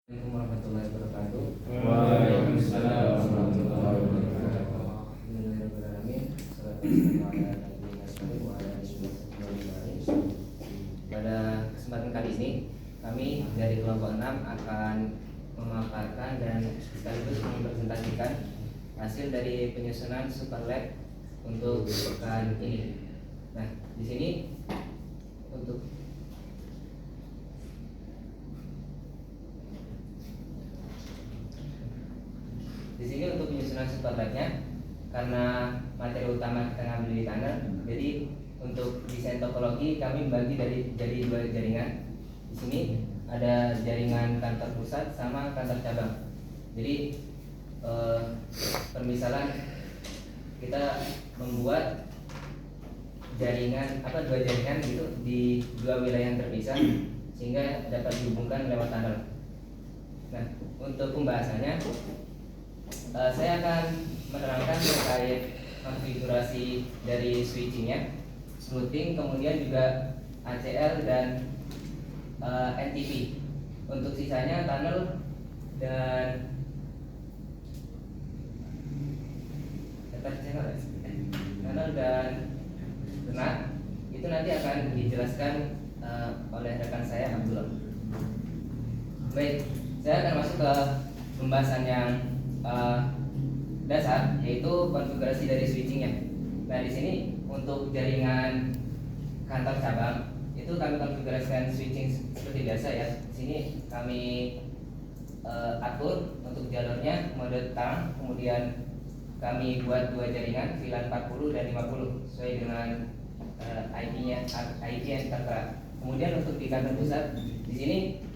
Assalamualaikum warahmatullahi wabarakatuh. Waalaikumsalam warahmatullahi wabarakatuh. Bismillahirrahmanirrahim. Pada kesempatan kali ini kami dari kelompok 6 akan memaparkan dan sekaligus mempresentasikan hasil dari penyusunan super lab untuk pekan ini. Nah, di sini untuk penyusunan super labnya, karena materi utama kita ngambil di tunnel, jadi untuk desain topologi kami membagi jadi dua jaringan. Di sini ada jaringan kantor pusat sama kantor cabang. Jadi permisalan kita membuat dua jaringan gitu di dua wilayah yang terpisah sehingga dapat dihubungkan lewat tunnel. Nah, untuk pembahasannya saya akan menerangkan terkait konfigurasi dari switchingnya, smoothing, kemudian juga ACL dan NTP. Untuk sisanya tunnel dan renat itu nanti akan dijelaskan oleh rekan saya Abdullah. Baik, saya akan masuk ke pembahasan yang dasar, yaitu konfigurasi dari switchingnya. Nah, di sini untuk jaringan kantor cabang itu kami konfigurasikan switching seperti biasa ya. Di sini kami atur untuk jalurnya mode tang, kemudian kami buat dua jaringan VLAN 40 dan 50 sesuai dengan IP yang tertera. Kemudian untuk di kantor pusat, di sini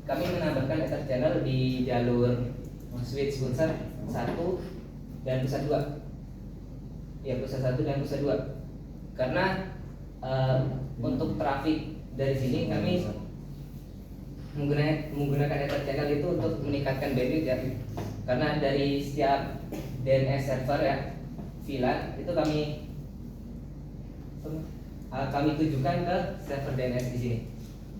kami menambahkan ether channel di jalur switch pusat 1 dan pusat 2. Ya, pusat 1 dan pusat 2. Karena untuk trafik dari sini kami menggunakan ether channel itu untuk meningkatkan bandwidth ya. Karena dari setiap DNS server ya, VLAN itu kami tujukan ke server DNS di sini.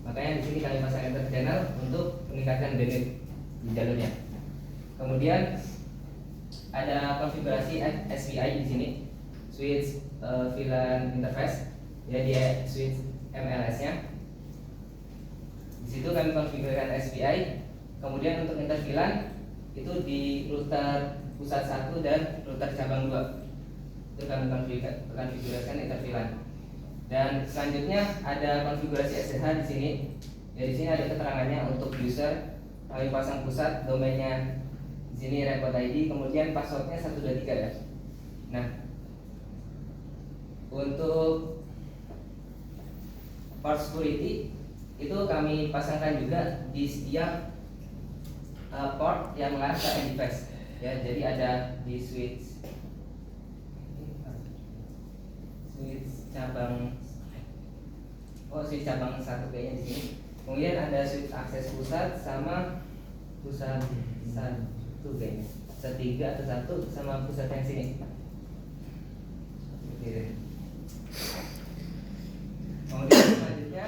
Makanya di sini kami pasang ether channel untuk meningkatkan bandwidth di jalurnya. Kemudian ada konfigurasi SPI di sini, switch VLAN interface, ya dia switch MLS-nya. Di situ kami konfigurasikan SPI. Kemudian untuk inter VLAN itu di router pusat 1 dan router cabang 2. Itu kami konfigurasikan inter VLAN. Dan selanjutnya ada konfigurasi SSH di sini. Ya, di sini ada keterangannya untuk user. Kami pasang pusat, domainnya di sini record ID, kemudian passwordnya 123 ya. Nah, untuk port security itu kami pasangkan juga di setiap port yang mengarah ke end device. Ya, jadi ada di switch cabang 1 kayaknya di sini. Kemudian ada switch akses pusat sama pusat 1 kayaknya. Pusat 3 atau 1 sama pusat yang sini. Kemudian selanjutnya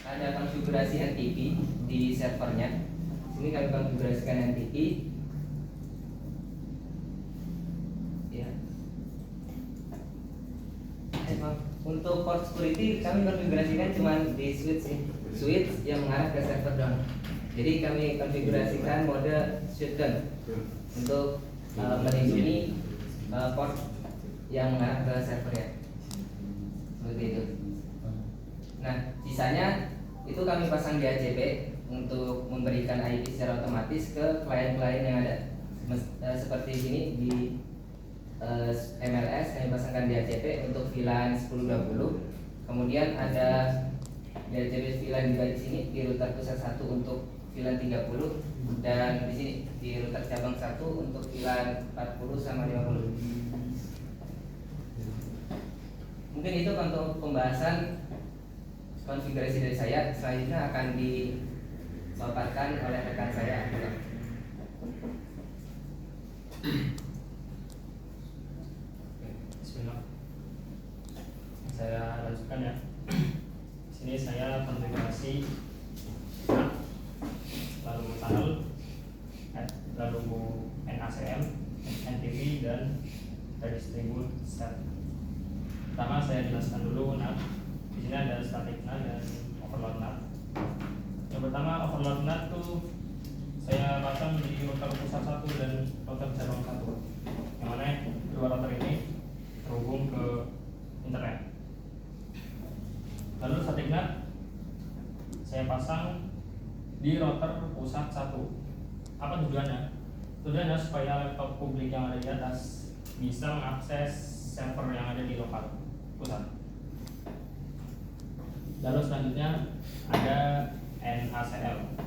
ada konfigurasi NTP di servernya. Sini kami konfigurasikan NTP. Ya. Untuk port security kami konfigurasikan cuma di switch yang mengarah ke server down. Jadi kami konfigurasikan mode shutdown untuk melindungi port yang mengarah ke servernya. Seperti itu. Nah, sisanya itu kami pasang di ACP untuk memberikan IP secara otomatis ke klien-klien yang ada. Seperti sini di MLS kami pasangkan di ACP untuk VLAN 1020. Kemudian ada di ACP VLAN juga di sini di router pusat 1 untuk VLAN 30 dan di sini di router cabang 1 untuk VLAN 40 sama 50. Mungkin itu untuk pembahasan konfigurasi dari saya. Selanjutnya akan dipaparkan oleh rekan saya. Bismillah. Saya lanjutkan ya. Sini saya konfigurasi lalu tunnel lalu NACL, NTP, dan redistribute set. Pertama saya jelaskan dulu NAT. Di sini ada static NAT dan overload NAT. Yang pertama overload NAT tuh saya pasang di router pusat 1 dan router cabang 1, yang mana dua router ini terhubung ke internet. Lalu static NAT saya pasang di router pusat 1. Apa tujuannya? Tujuannya supaya laptop publik yang ada di atas bisa mengakses server yang ada di lokal pusat. Lalu selanjutnya ada NACL.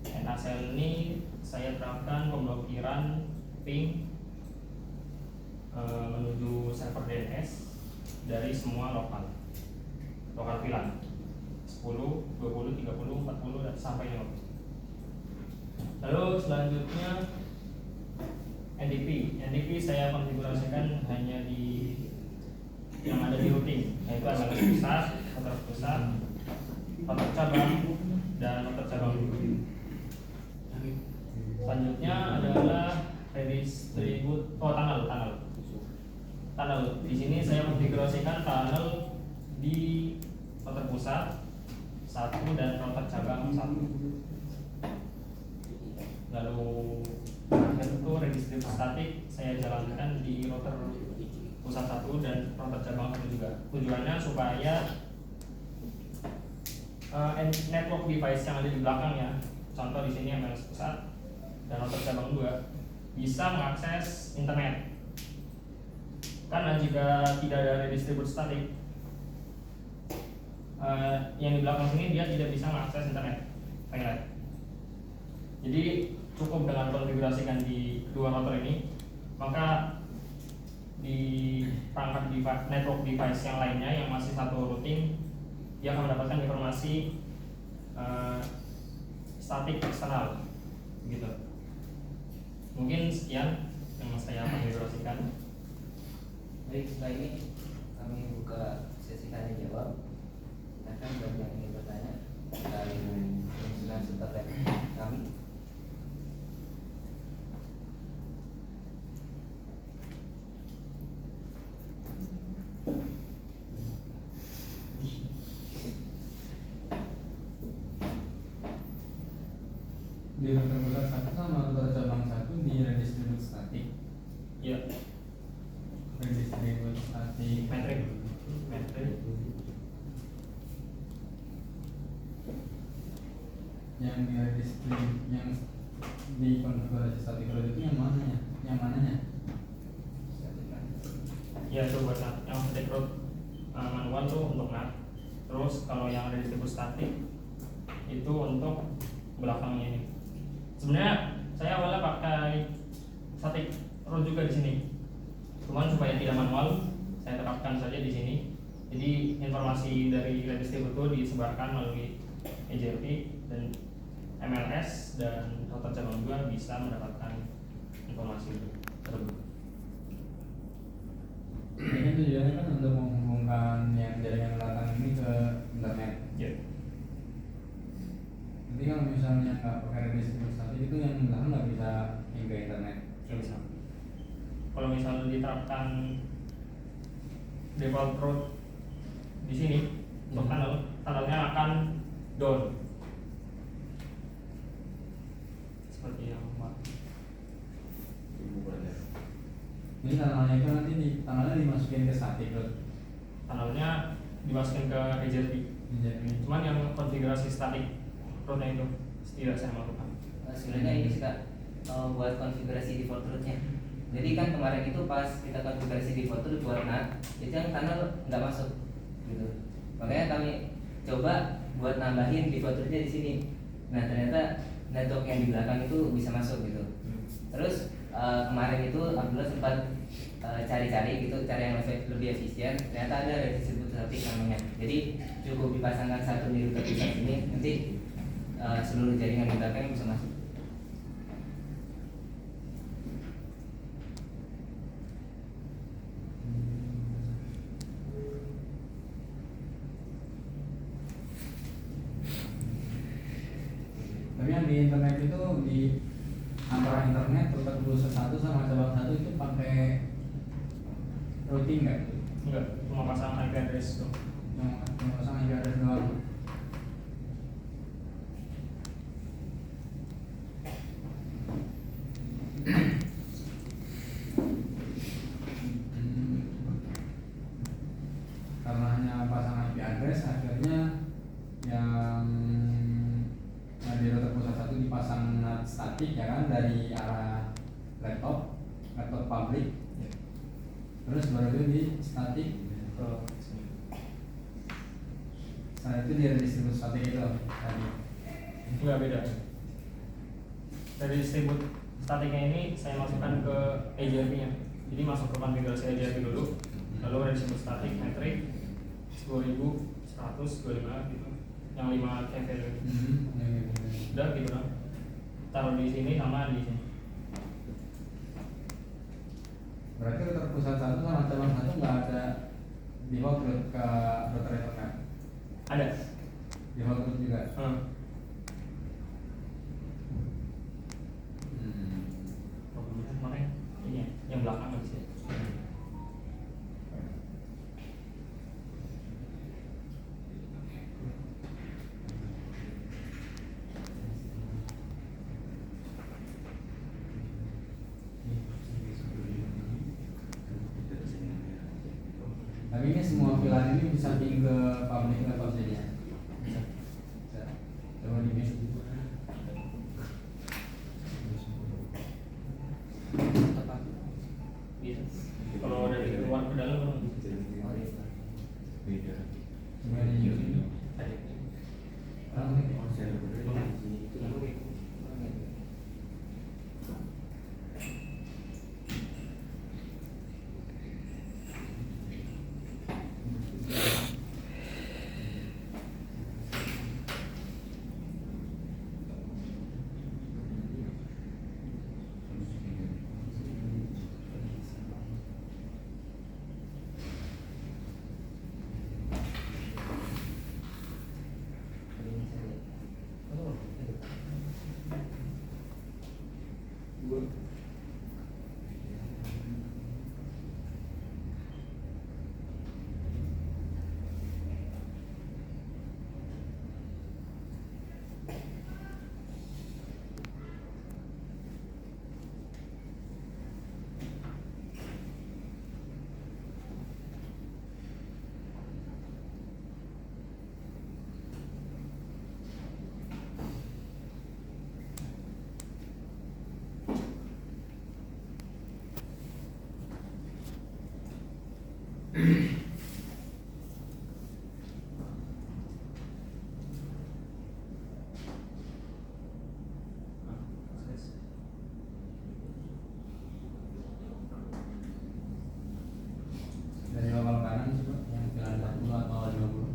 NACL ini saya terapkan pemblokiran ping menuju server DNS dari semua lokal VLAN 10, 20, 30, 40 dan sampai 50. Lalu selanjutnya NDP saya konfigurasikan hanya di yang ada di routing, yaitu adalah pusat, router cabang, dan router cabang. Selanjutnya adalah redistribute tunnel. Di sini saya konfigurasikan tunnel di router pusat 1 dan router cabang 1. Lalu itu redistribute static saya jalankan di router pusat 1 dan router cabang 1 juga. Tujuannya supaya network device yang ada di belakangnya, contoh di sini MLS pusat dan router cabang 2, bisa mengakses internet. Karena jika tidak ada redistribute static, yang di belakang sini dia tidak bisa mengakses internet. Jadi cukup dengan konfigurasikan di kedua router ini, maka di perangkat network device yang lainnya yang masih satu routing, dia akan mendapatkan informasi statik eksternal, gitu. Mungkin sekian yang saya konfigurasikan. Baik, setelah ini kami buka sesi tanya jawab. Silakan bagi yang ingin bertanya terkait dengan seputar kami. Di router pusat 1 sama router cabang 1 di redistribute static. Ya, Redistribute static metrik. yang di redistribute, yang di konfigurasi static root itu yang mananya? Ya, itu buat NAT. Yang static root manual tuh untuk NAT. Terus kalau yang redistribute static itu untuk belakangnya ini. Sebenarnya saya awalnya pakai static root juga di sini. Cuman supaya tidak manual, saya terapkan saja di sini. Jadi informasi dari redistribute itu disebarkan melalui EJRP dan MLS, dan router cabang 2 bisa mendapatkan informasi tersebut. Ini tujuannya kan untuk menghubungkan yang jaringan belakang ini ke internet. Ya. Jadi kalau misalnya nggak pakai redistribute static itu yang belakang nggak bisa hingga internet. Ya, bisa. Kalau misalnya diterapkan default root di sini untuk tunnelnya akan down. Seperti yang Jadi tunnelnya itu nanti tunnelnya dimasukin ke static root. tunnelnya dimasukin ke EJRP. Cuman yang konfigurasi static rootnya itu tidak saya lakukan. Sebenarnya ini kita buat konfigurasi default rootnya. Jadi kan kemarin itu pas kita konfigurasi default root buat NAT, itu yang tunnel nggak masuk, gitu. Makanya kami coba buat nambahin default rootnya di sini. Nah ternyata network yang di belakang itu bisa masuk, gitu. Terus kemarin itu Abdullah sempat cari-cari gitu, cari yang lebih efisien. Ternyata ada redistribute static namanya. Jadi cukup dipasangkan satu di router pusat ini, nanti seluruh jaringan di belakang bisa masuk. Tapi yang di internet itu di antara internet tempat pusat satu sama cabang satu itu pakai routing nggak? Enggak, cuma pasang IP address tuh. Yang pasang IP address doang. Karena hanya pasang IP address, akhirnya yang di router pusat satu dipasang NAT statik ya kan, dari arah laptop publik, terus baru itu di statik Ke sini. setelah itu dia distribusi statik itu tadi. Enggak, beda. Dari distribut statiknya ini saya masukkan ke EJRP-nya. Jadi masuk ke konfigurasi EJRP dulu, lalu ada distribut statik metrik 10.125 gitu, yang 5 KV udah gitu kan. Taruh di sini sama di sini. Berarti router pusat satu sama cabang satu nggak ada default route ke router internet. Ada. Default route juga. Makanya ini ya, yang belakang habis ya. Tapi ini semua pilar ini bisa ping ke public laptop saja. Bisa. Coba di bis. Bisa. Kalau dari luar ke dalam belum. Coba di YouTube. Dari awal kanan coba yang pilar 40 atau 50.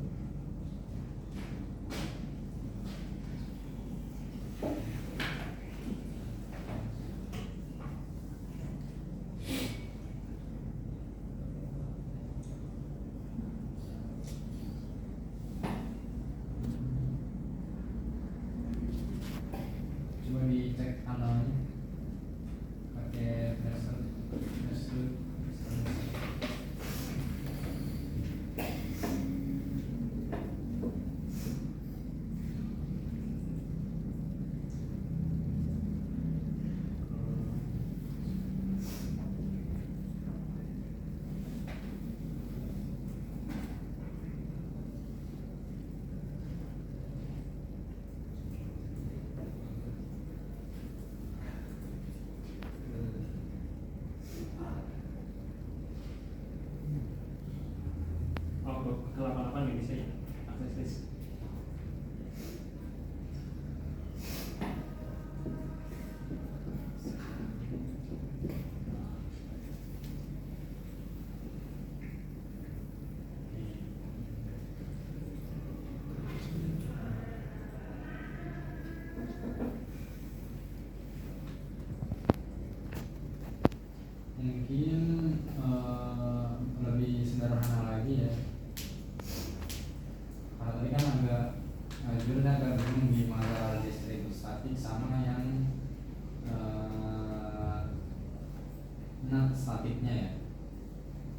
NAT statiknya ya.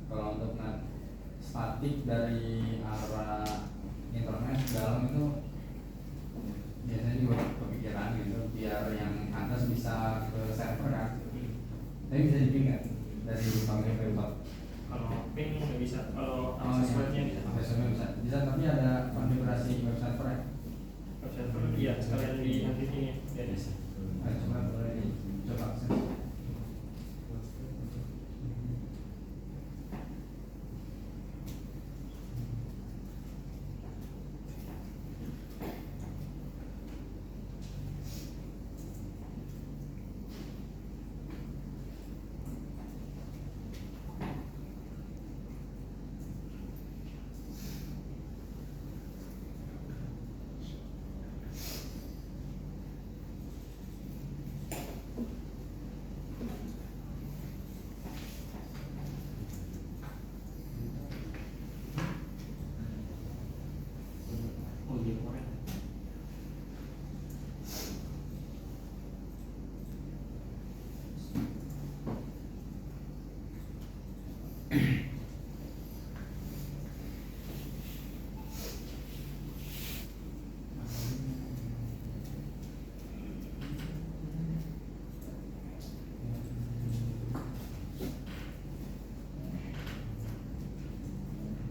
Kalau untuk NAT statik dari arah internet ke dalam itu biasanya juga kepikiran gitu, biar yang atas bisa ke server kan. Tapi bisa diping nggak dari pabrik ke web? Kalau ping nggak bisa, kalau Oh, akses iya. webnya bisa. Akses webnya bisa. Bisa, tapi ada konfigurasi web server ya. Web server iya sekalian di nanti ini ya. Ayo coba boleh dicoba akses. Oh iya keren.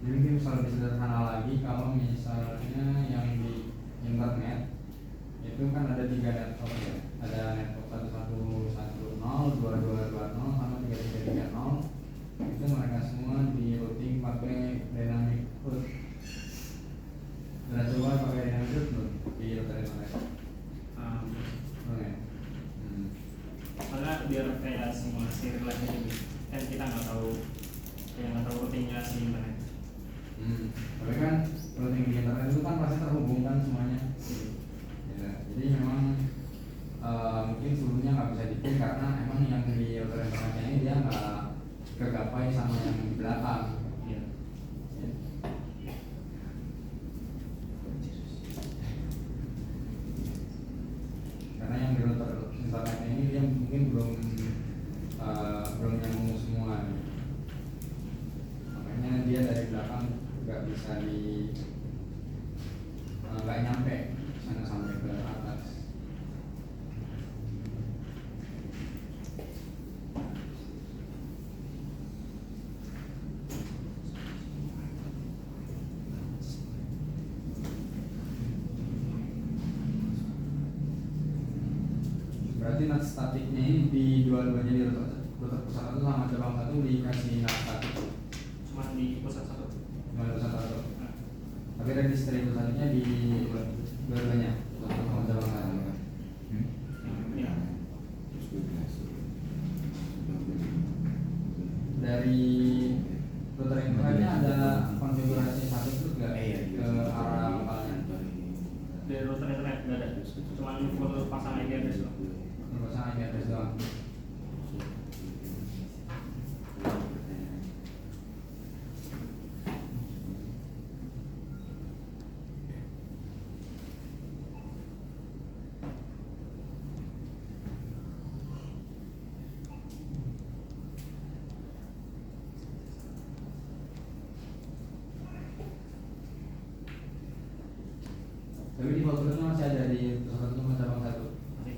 Jadi mungkin bisa lebih sederhana lagi kalau misalnya yang di internet itu kan ada 3 network ya, ada network 1110, 2220 sama 3330. Itu mereka semua di routing pakai dynamic route. Udah coba pakai dynamic route belum di router internet? Belum ya? Karena biar kayak simulasi real life gitu kan, kita nggak tahu routingnya si internet. Tapi kan routing di internet itu kan pasti terhubungkan semuanya. Ya, jadi memang mungkin sebelumnya nggak bisa dipilih karena emang yang di router internetnya ini dia nggak kegapai sama yang di belakang. Iya. Ya. Karena yang di router internetnya ini dia mungkin belum nyambung semua. Makanya dia dari belakang nggak bisa nggak nyampe sana sampai ke atas. Berarti NAT statiknya ini di dua-duanya di router pusat satu sama cabang satu dikasih NAT statik. Cuma di pusat satu. Cuma pusat satu. Tapi registry pusatnya di dua-duanya pusat satu sama cabang satu. Iya. Dari router internetnya ada konfigurasi satu itu nggak ke arah lokalnya? Dari router internet nggak ada, cuma full pasang IP address doang. Pasang IP address doang. Tapi di foldernya masih ada di pusat satu sama cabang satu. Oke.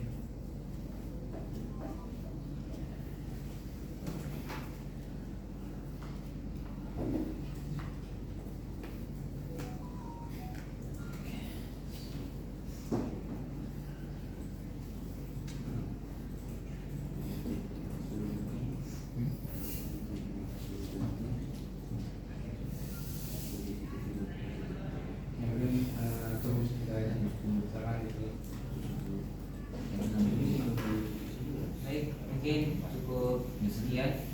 Ya mungkin terus kita aja misalkan gitu. Baik, mungkin cukup sekian